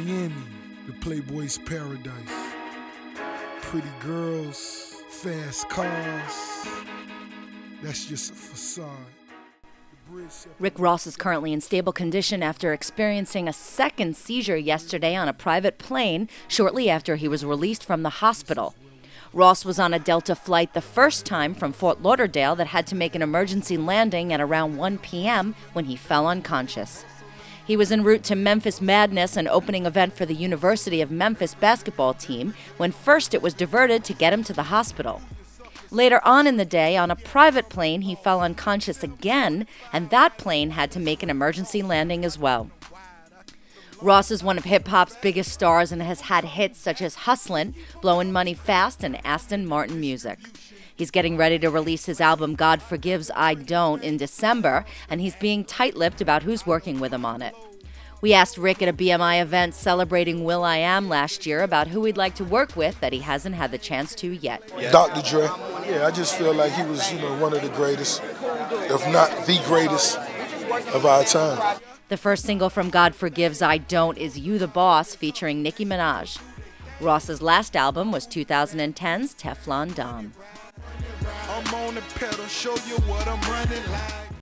Miami, the Playboy's paradise. Pretty girls, fast cars, that's just a facade. Rick Ross is currently in stable condition after experiencing a second seizure yesterday on a private plane shortly after he was released from the hospital. Ross was on a Delta flight the first time from Fort Lauderdale that had to make an emergency landing at around 1 p.m. when he fell unconscious. He was en route to Memphis Madness, an opening event for the University of Memphis basketball team, when first it was diverted to get him to the hospital. Later on in the day, on a private plane, he fell unconscious again, and that plane had to make an emergency landing as well. Ross is one of hip-hop's biggest stars and has had hits such as Hustlin', Blowin' Money Fast, and Aston Martin Music. He's getting ready to release his album God Forgives, I Don't in December, and he's being tight-lipped about who's working with him on it. We asked Rick at a BMI event celebrating will.i.am last year about who he'd like to work with that he hasn't had the chance to yet. Dr. Dre. Yeah, I just feel like he was, one of the greatest, if not the greatest of our time. The first single from God Forgives, I Don't is You the Boss, featuring Nicki Minaj. Ross's last album was 2010's Teflon Don. I'm on the pedal, show you what I'm running like.